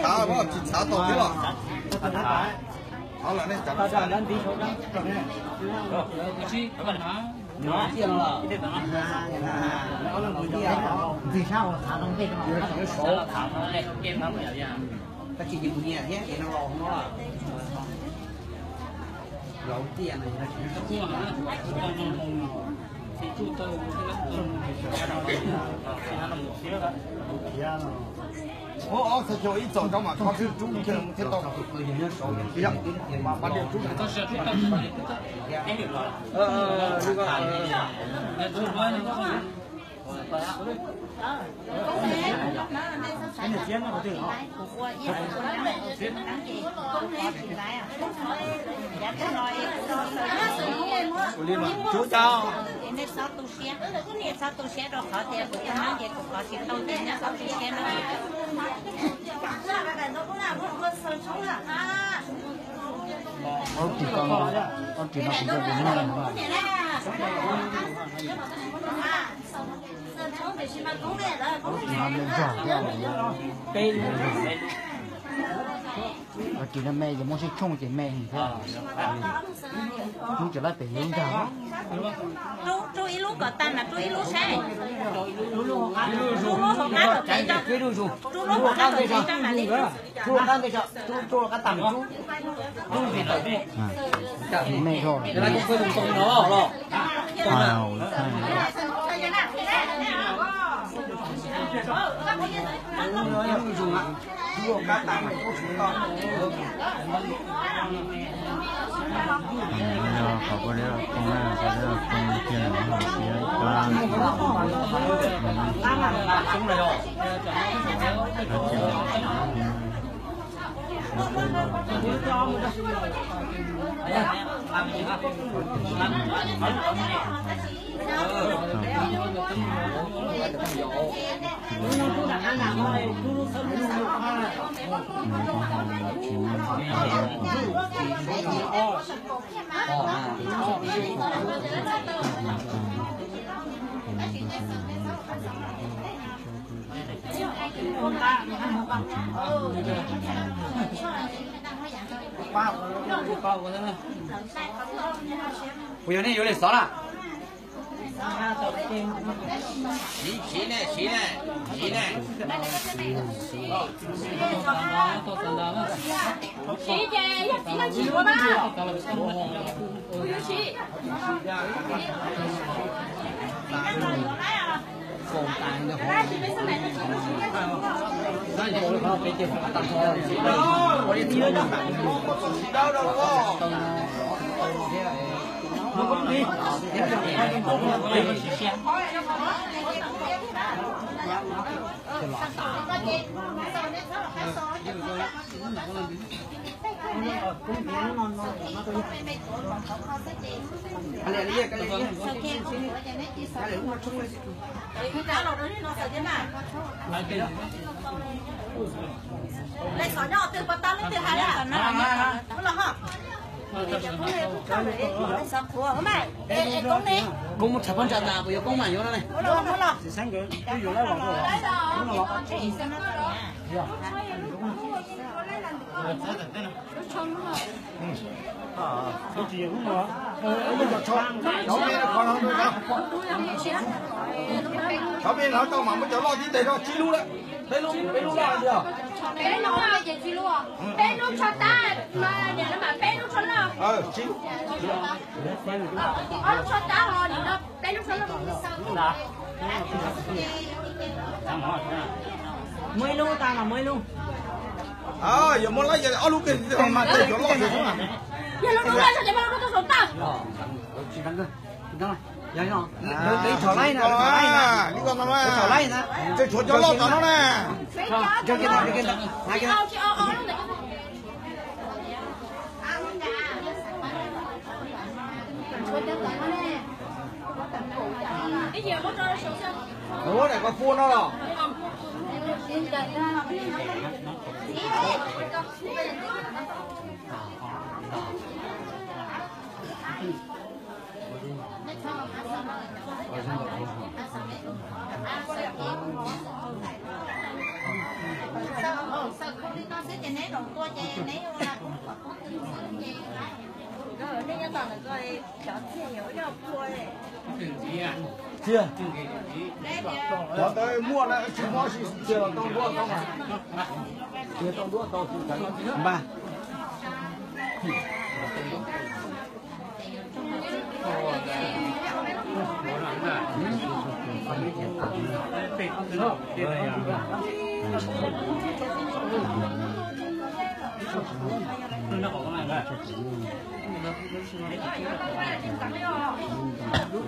查我去查到底了。好了，那咱们查。vì sao mà thả trong cái số thả nó lên cái nó mày vậy ta chỉ dùng nhẹ thế thì nó lò nó là lẩu tiền này là chỉ có thì chúng tôi哦，他叫一早上嘛，他是中午才到。对呀，八点钟。都是这个chú chào. Nên sao tôi xe, sao tôi xe đó khó thì tôi mang về cũng có tiền đâu tiền nha sao tôi xe nó. ông chỉ nó cũng được đúng rồi mà. Làm lên giỏi cái này. Và chỉ là mẹ thì muốn sẽ chung chỉ mẹ thì thôi. Chúng chỉ là phải hướng ra. Chú ý lúc có tan là chú ý lúc sai. Chú lúc học cá được cái cho. Chú lúc học cá được cái cho mà đi. Chú cá cái cho. Chú cá tầm chú. Chú gì rồi đi. Chỉ mẹ thôi. Cái này cũng phải dùng nó rồi. Wow. Họ có đấy là không ai có đấy là không tiền là họ sẽ bây giờ này有点少了。洗呢？洗姐，要洗到几多吧？不用洗。放大的好。那你我靠，别介绍大车。我也听到。到了哦。nó đi lấy sỏi nhỏ từ bắt tay lên từ hai là nó là hả? cũng một thằng con chặt là bây giờ cũng mày vô này. Sáng cái vụ đó vào rồi. Cái gì cũng được. Bây giờ cho cháu bên là còn không được đâu. Cháu bên nó tao mà mới cháu lo tí tiền đâu, chi luôn đấy. Đây luôn là gì à? Bé nó là gì chị luôn à? Bé nó cho ta mà nhà nó mà bé nó cho nó. Chi. Nó cho ta rồi thì nó bé nó cho nó. Mới luôn ta là mới luôn. Giờ muốn lấy giờ lúc cái mà để cho lo gì không à? Giờ nó đúng là sao mà nó số ta? Chị đăng cơ. Đăng rồi. Dạ rồi. Đấy thỏ lay nè, đi con nó mà. Thỏ lay nè. Chơi chuột cho lo nó nè. Cho cái này, hai cái. Cái gì nó cho nó số sao? Ủa này có phun nó rồi. sợ không đi con sẽ chạy nấy rồi tôi chạy nấy là rồi đây toàn là coi chọn xe hiểu đâu cua này chưa cho tới mua lại chỉ mua chỉ chưa tông đua không à chưa tông đua tông chỉ cần ba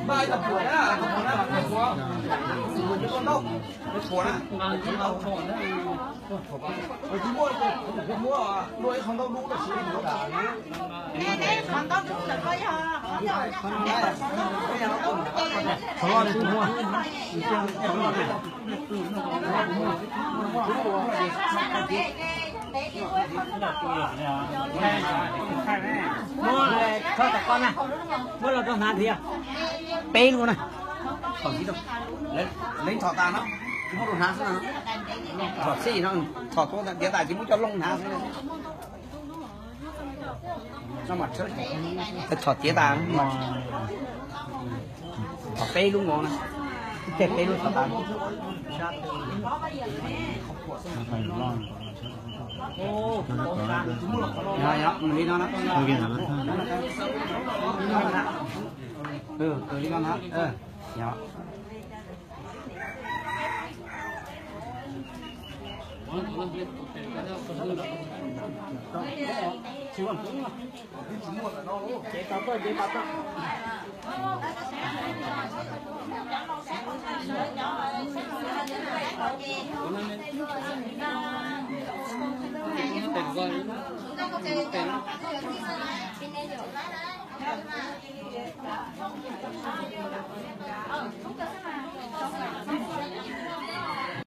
ba tập của đó của con đâu của đó chỉ mua nuôi không đâu đủ là chỉ mua đã nè còn có đúng là coi ha không lo được mua mua này cho cả con này mua là trong hạt gì à bên luôn này còn gì đâu lấy thọ tàn đó chỉ mua đồ hạt thôi thọ xì nó thọ to tàn tại chỉ muốn cho lông hạt thôi nó mặt chết thọ tía tàn mà thọ pe luôn ngon này cái pe luôn thọ tàn ô nhá mình đi nó đó đi con đó nhá